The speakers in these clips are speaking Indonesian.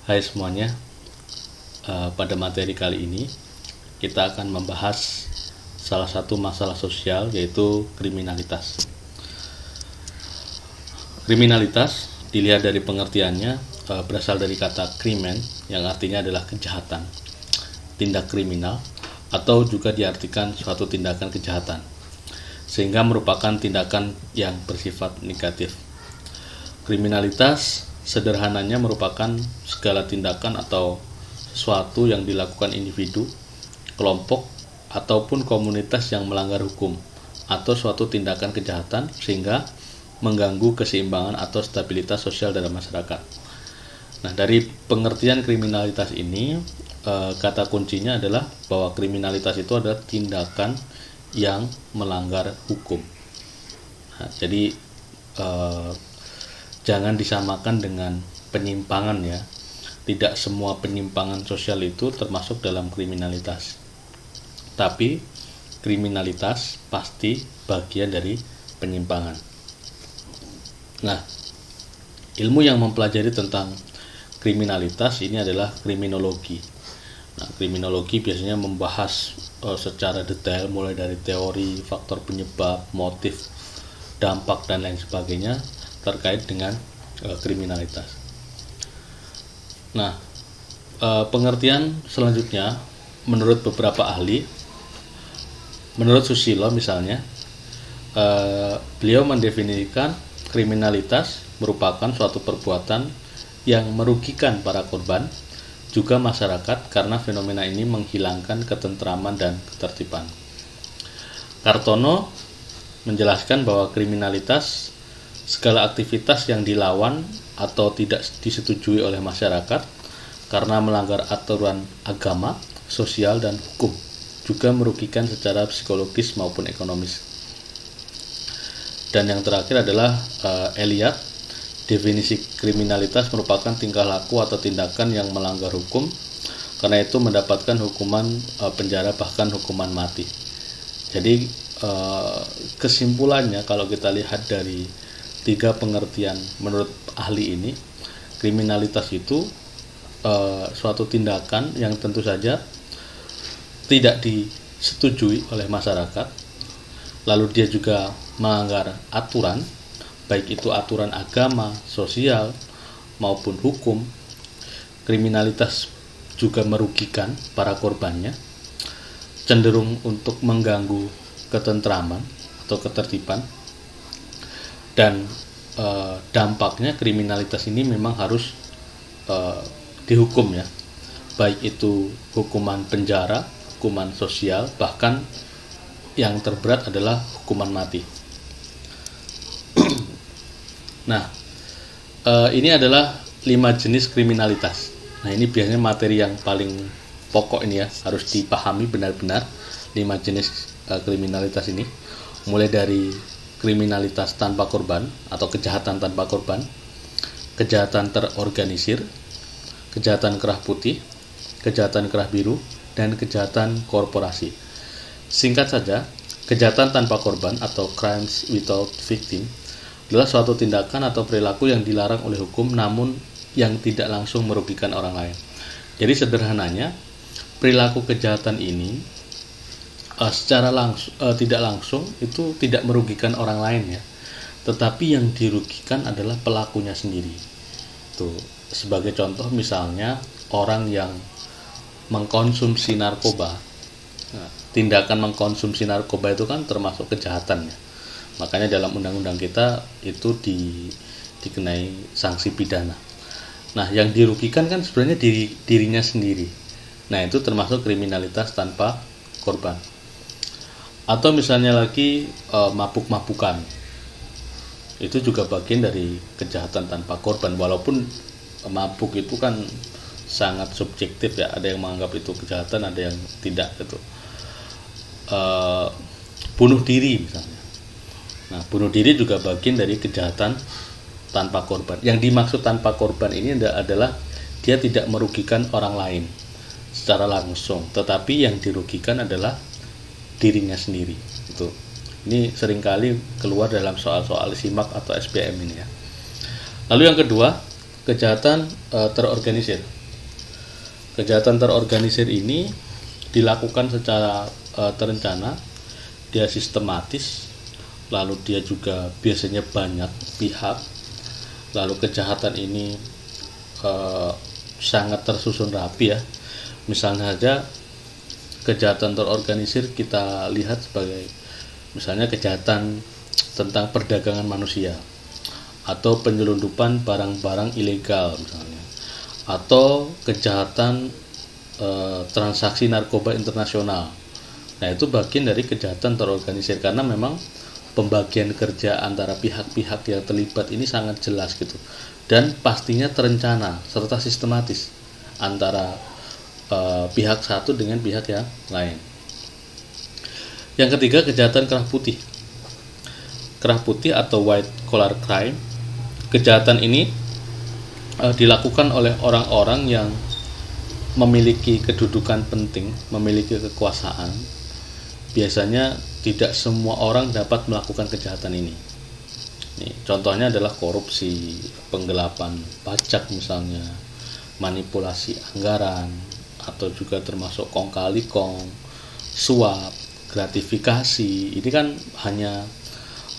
Hai semuanya, pada materi kali ini kita akan membahas salah satu masalah sosial, yaitu kriminalitas. Kriminalitas dilihat dari pengertiannya berasal dari kata krimen, yang artinya adalah kejahatan, tindak kriminal, atau juga diartikan suatu tindakan kejahatan, sehingga merupakan tindakan yang bersifat negatif. Kriminalitas sederhananya merupakan segala tindakan atau sesuatu yang dilakukan individu, kelompok, ataupun komunitas yang melanggar hukum atau suatu tindakan kejahatan sehingga mengganggu keseimbangan atau stabilitas sosial dalam masyarakat. Nah, dari pengertian kriminalitas ini, kata kuncinya adalah bahwa kriminalitas itu adalah tindakan yang melanggar hukum. Nah, jadi jangan disamakan dengan penyimpangan ya. Tidak semua penyimpangan sosial itu termasuk dalam kriminalitas. Tapi kriminalitas pasti bagian dari penyimpangan. Nah, ilmu yang mempelajari tentang kriminalitas ini adalah kriminologi. Nah, kriminologi biasanya membahas secara detail mulai dari teori, faktor penyebab, motif, dampak, dan lain sebagainya terkait dengan kriminalitas. Nah, pengertian selanjutnya menurut beberapa ahli, menurut Susilo misalnya, beliau mendefinisikan kriminalitas merupakan suatu perbuatan yang merugikan para korban juga masyarakat karena fenomena ini menghilangkan ketentraman dan ketertiban. Kartono menjelaskan bahwa kriminalitas segala aktivitas yang dilawan atau tidak disetujui oleh masyarakat karena melanggar aturan agama, sosial, dan hukum, juga merugikan secara psikologis maupun ekonomis. Dan yang terakhir adalah Eliot, definisi kriminalitas merupakan tingkah laku atau tindakan yang melanggar hukum, karena itu mendapatkan hukuman penjara bahkan hukuman mati. Jadi kesimpulannya kalau kita lihat dari tiga pengertian menurut ahli ini, kriminalitas itu suatu tindakan yang tentu saja tidak disetujui oleh masyarakat, lalu dia juga melanggar aturan, baik itu aturan agama, sosial, maupun hukum. Kriminalitas juga merugikan para korbannya, cenderung untuk mengganggu ketentraman atau ketertiban, dan dampaknya kriminalitas ini memang harus dihukum ya, baik itu hukuman penjara, hukuman sosial, bahkan yang terberat adalah hukuman mati. Nah, ini adalah 5 jenis kriminalitas. Nah, ini biasanya materi yang paling pokok ini ya, harus dipahami benar-benar 5 jenis kriminalitas ini, mulai dari kriminalitas tanpa korban atau kejahatan tanpa korban, kejahatan terorganisir, kejahatan kerah putih, kejahatan kerah biru, dan kejahatan korporasi. Singkat saja, kejahatan tanpa korban atau crimes without victim adalah suatu tindakan atau perilaku yang dilarang oleh hukum namun yang tidak langsung merugikan orang lain. Jadi sederhananya, perilaku kejahatan ini secara tidak langsung itu tidak merugikan orang lain ya, tetapi yang dirugikan adalah pelakunya sendiri. Tuh, sebagai contoh misalnya orang yang mengkonsumsi narkoba. Nah, tindakan mengkonsumsi narkoba itu kan termasuk kejahatan ya. Makanya dalam undang-undang kita itu dikenai sanksi pidana. Nah, yang dirugikan kan sebenarnya dirinya sendiri. Nah, itu termasuk kriminalitas tanpa korban. Atau misalnya lagi mabuk-mabukan, itu juga bagian dari kejahatan tanpa korban, walaupun mabuk itu kan sangat subjektif ya, ada yang menganggap itu kejahatan, ada yang tidak gitu. Bunuh diri misalnya, nah bunuh diri juga bagian dari kejahatan tanpa korban. Yang dimaksud tanpa korban ini adalah dia tidak merugikan orang lain secara langsung, tetapi yang dirugikan adalah dirinya sendiri. Itu ini seringkali keluar dalam soal-soal SIMAK atau SBM ini ya. Lalu yang kedua, kejahatan terorganisir. Kejahatan terorganisir ini dilakukan secara terencana, dia sistematis, lalu dia juga biasanya banyak pihak, lalu kejahatan ini sangat tersusun rapi ya. Misalnya saja kejahatan terorganisir kita lihat sebagai misalnya kejahatan tentang perdagangan manusia atau penyelundupan barang-barang ilegal misalnya, atau kejahatan transaksi narkoba internasional. Nah, itu bagian dari kejahatan terorganisir karena memang pembagian kerja antara pihak-pihak yang terlibat ini sangat jelas gitu, dan pastinya terencana serta sistematis antara pihak satu dengan pihak yang lain. Yang ketiga, kejahatan kerah putih. Kerah putih atau white collar crime. Kejahatan ini dilakukan oleh orang-orang yang memiliki kedudukan penting, memiliki kekuasaan. Biasanya tidak semua orang dapat melakukan kejahatan ini. Contohnya adalah korupsi, penggelapan pajak misalnya, manipulasi anggaran, atau juga termasuk kong kali kong, suap, gratifikasi. Ini kan hanya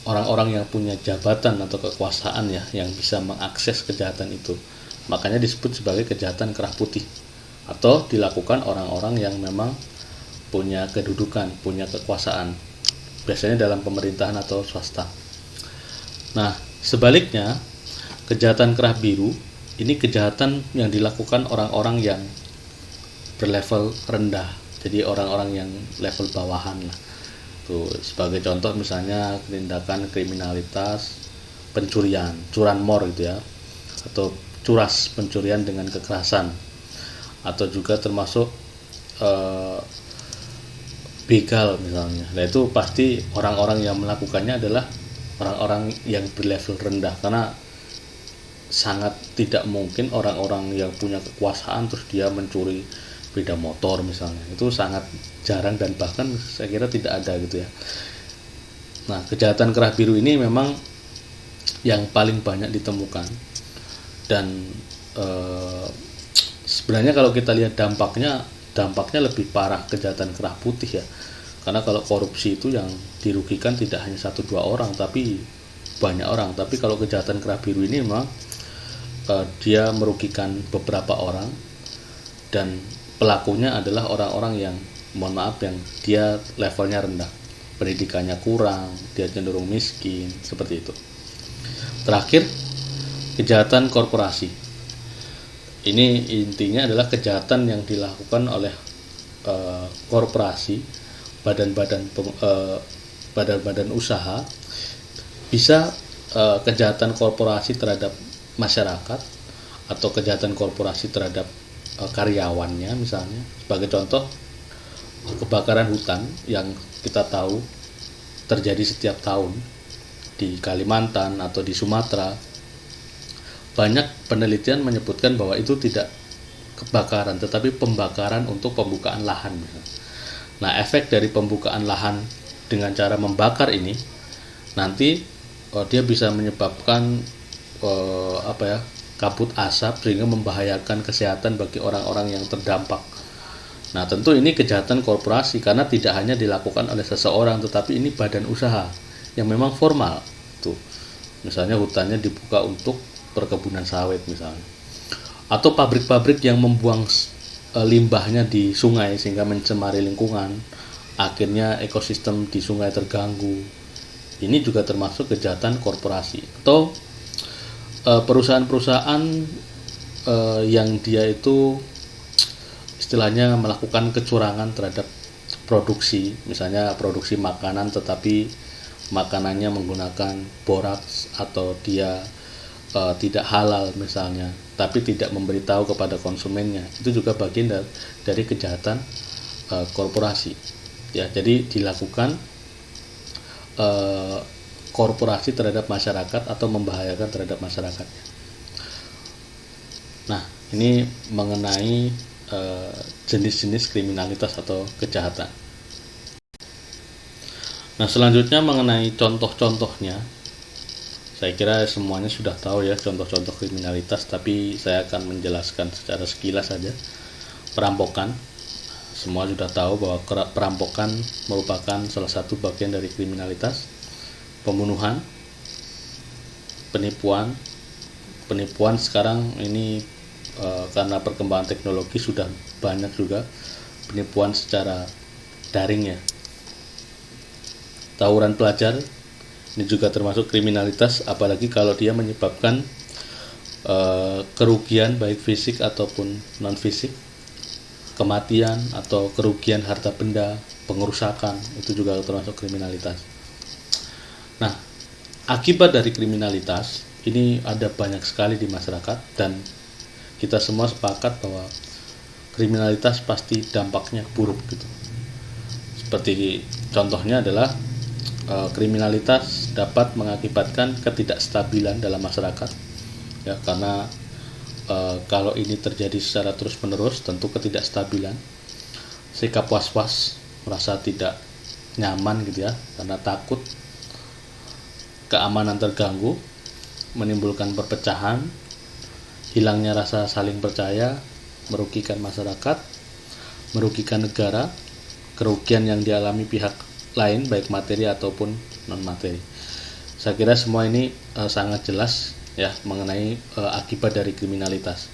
orang-orang yang punya jabatan atau kekuasaan ya yang bisa mengakses kejahatan itu. Makanya disebut sebagai kejahatan kerah putih, atau dilakukan orang-orang yang memang punya kedudukan, punya kekuasaan, biasanya dalam pemerintahan atau swasta. Nah, sebaliknya, kejahatan kerah biru ini kejahatan yang dilakukan orang-orang yang berlevel rendah, jadi orang-orang yang level bawahan lah. Tuh, sebagai contoh misalnya tindakan kriminalitas pencurian, curanmor gitu ya, atau curas, pencurian dengan kekerasan, atau juga termasuk begal misalnya. Nah, itu pasti orang-orang yang melakukannya adalah orang-orang yang berlevel rendah, karena sangat tidak mungkin orang-orang yang punya kekuasaan terus dia mencuri sepeda motor misalnya. Itu sangat jarang dan bahkan saya kira tidak ada gitu ya. Nah, kejahatan kerah biru ini memang yang paling banyak ditemukan, dan sebenarnya kalau kita lihat dampaknya lebih parah kejahatan kerah putih ya, karena kalau korupsi itu yang dirugikan tidak hanya 1-2 orang tapi banyak orang. Tapi kalau kejahatan kerah biru ini memang dia merugikan beberapa orang, dan pelakunya adalah orang-orang yang mohon maaf yang dia levelnya rendah, pendidikannya kurang, dia cenderung miskin, seperti itu. Terakhir, kejahatan korporasi. Ini intinya adalah kejahatan yang dilakukan oleh korporasi, badan-badan usaha. Bisa kejahatan korporasi terhadap masyarakat, atau kejahatan korporasi terhadap karyawannya misalnya. Sebagai contoh, kebakaran hutan yang kita tahu terjadi setiap tahun di Kalimantan atau di Sumatera. Banyak penelitian menyebutkan bahwa itu tidak kebakaran, tetapi pembakaran untuk pembukaan lahan. Nah, efek dari pembukaan lahan dengan cara membakar ini nanti dia bisa menyebabkan kabut asap sehingga membahayakan kesehatan bagi orang-orang yang terdampak. Nah, tentu ini kejahatan korporasi karena tidak hanya dilakukan oleh seseorang, tetapi ini badan usaha yang memang formal. Tuh, misalnya hutannya dibuka untuk perkebunan sawit misalnya, atau pabrik-pabrik yang membuang limbahnya di sungai sehingga mencemari lingkungan, akhirnya ekosistem di sungai terganggu. Ini juga termasuk kejahatan korporasi. Atau perusahaan-perusahaan yang dia itu istilahnya melakukan kecurangan terhadap produksi, misalnya produksi makanan tetapi makanannya menggunakan boraks, atau dia tidak halal misalnya, tapi tidak memberitahu kepada konsumennya. Itu juga bagian dari kejahatan korporasi ya. Jadi dilakukan korporasi terhadap masyarakat atau membahayakan terhadap masyarakat. Nah, ini mengenai jenis-jenis kriminalitas atau kejahatan. Nah, selanjutnya mengenai contoh-contohnya, Saya kira semuanya sudah tahu ya contoh-contoh kriminalitas, tapi saya akan menjelaskan secara sekilas saja. Perampokan, semua sudah tahu bahwa perampokan merupakan salah satu bagian dari kriminalitas. Pembunuhan, penipuan sekarang ini karena perkembangan teknologi sudah banyak juga penipuan secara daring ya. Tawuran pelajar, ini juga termasuk kriminalitas, apalagi kalau dia menyebabkan kerugian baik fisik ataupun non fisik, kematian atau kerugian harta benda, pengerusakan, itu juga termasuk kriminalitas. Nah, akibat dari kriminalitas ini ada banyak sekali di masyarakat, dan kita semua sepakat bahwa kriminalitas pasti dampaknya buruk gitu. Seperti contohnya adalah kriminalitas dapat mengakibatkan ketidakstabilan dalam masyarakat ya, karena kalau ini terjadi secara terus-menerus tentu ketidakstabilan, sikap was-was, merasa tidak nyaman gitu ya, karena takut, keamanan terganggu, menimbulkan perpecahan, hilangnya rasa saling percaya, merugikan masyarakat, merugikan negara, kerugian yang dialami pihak lain baik materi ataupun non materi. Saya kira semua ini sangat jelas ya mengenai akibat dari kriminalitas.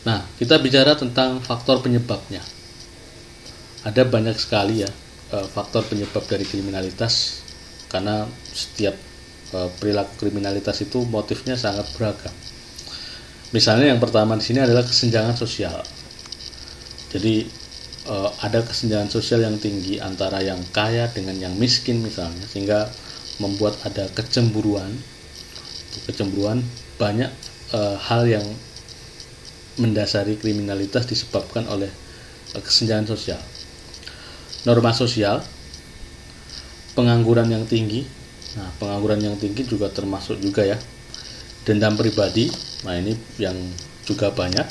Nah, kita bicara tentang faktor penyebabnya. Ada banyak sekali ya faktor penyebab dari kriminalitas, karena setiap perilaku kriminalitas itu motifnya sangat beragam. Misalnya yang pertama di sini adalah kesenjangan sosial. Jadi ada kesenjangan sosial yang tinggi antara yang kaya dengan yang miskin misalnya, sehingga membuat ada kecemburuan. Banyak hal yang mendasari kriminalitas disebabkan oleh kesenjangan sosial. Norma sosial, pengangguran yang tinggi. Nah, pengangguran yang tinggi juga termasuk juga ya. Dendam pribadi, nah ini yang juga banyak.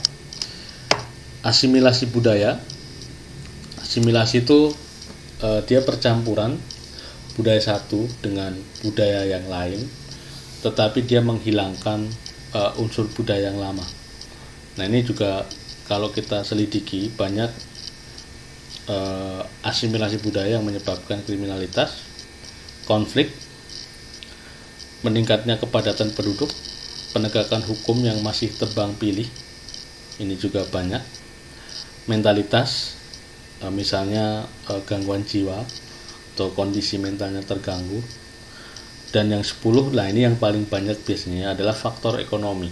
Asimilasi budaya. Asimilasi itu dia percampuran budaya satu dengan budaya yang lain, tetapi dia menghilangkan unsur budaya yang lama. Nah, ini juga kalau kita selidiki banyak asimilasi budaya yang menyebabkan kriminalitas, konflik, meningkatnya kepadatan penduduk, penegakan hukum yang masih tebang pilih, ini juga banyak. Mentalitas, misalnya gangguan jiwa atau kondisi mentalnya terganggu. Dan yang 10, nah ini yang paling banyak biasanya adalah faktor ekonomi.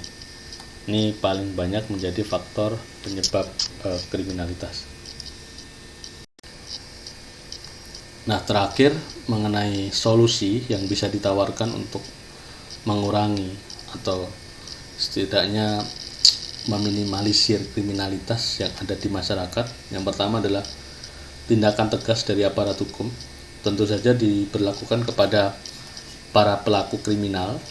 Ini paling banyak menjadi faktor penyebab kriminalitas. Nah, terakhir mengenai solusi yang bisa ditawarkan untuk mengurangi atau setidaknya meminimalisir kriminalitas yang ada di masyarakat. Yang pertama adalah tindakan tegas dari aparat hukum, tentu saja diberlakukan kepada para pelaku kriminal.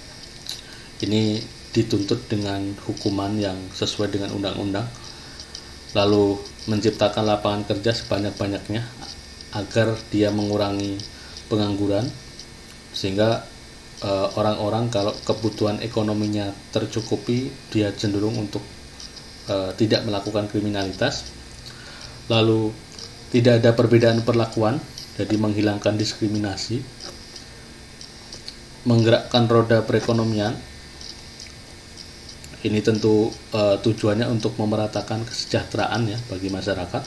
Ini dituntut dengan hukuman yang sesuai dengan undang-undang, lalu menciptakan lapangan kerja sebanyak-banyaknya agar dia mengurangi pengangguran, sehingga orang-orang kalau kebutuhan ekonominya tercukupi, dia cenderung untuk tidak melakukan kriminalitas. Lalu tidak ada perbedaan perlakuan, jadi menghilangkan diskriminasi, menggerakkan roda perekonomian. Ini tentu tujuannya untuk memeratakan kesejahteraan ya bagi masyarakat.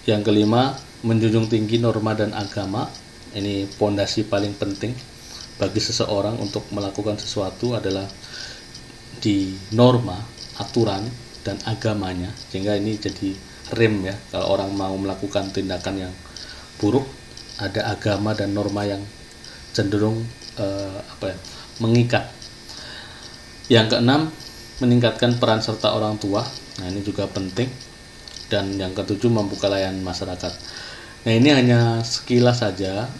Yang kelima, menjunjung tinggi norma dan agama. Ini pondasi paling penting bagi seseorang untuk melakukan sesuatu adalah di norma, aturan, dan agamanya, sehingga ini jadi rem ya. Kalau orang mau melakukan tindakan yang buruk, ada agama dan norma yang cenderung mengikat. Yang keenam, meningkatkan peran serta orang tua. Nah, ini juga penting. Dan yang ketujuh, membuka layanan masyarakat. Nah, ini hanya sekilas saja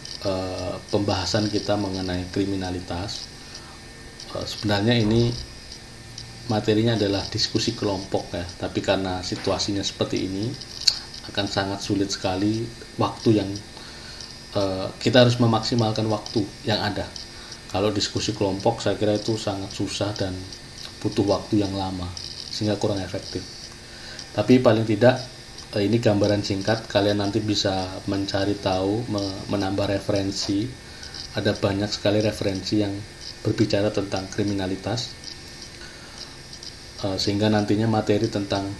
pembahasan kita mengenai kriminalitas. Sebenarnya ini materinya adalah diskusi kelompok ya, tapi karena situasinya seperti ini akan sangat sulit sekali waktu yang kita harus memaksimalkan waktu yang ada. Kalau diskusi kelompok saya kira itu sangat susah dan butuh waktu yang lama sehingga kurang efektif. Tapi paling tidak ini gambaran singkat, kalian nanti bisa mencari tahu, menambah referensi. Ada banyak sekali referensi yang berbicara tentang kriminalitas, sehingga nantinya materi tentang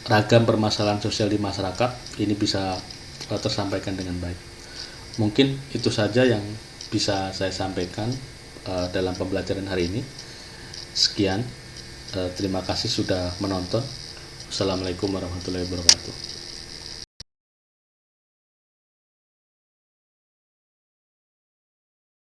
ragam permasalahan sosial di masyarakat ini bisa tersampaikan dengan baik. Mungkin itu saja yang bisa saya sampaikan dalam pembelajaran hari ini. Sekian, terima kasih sudah menonton. Assalamualaikum warahmatullahi wabarakatuh.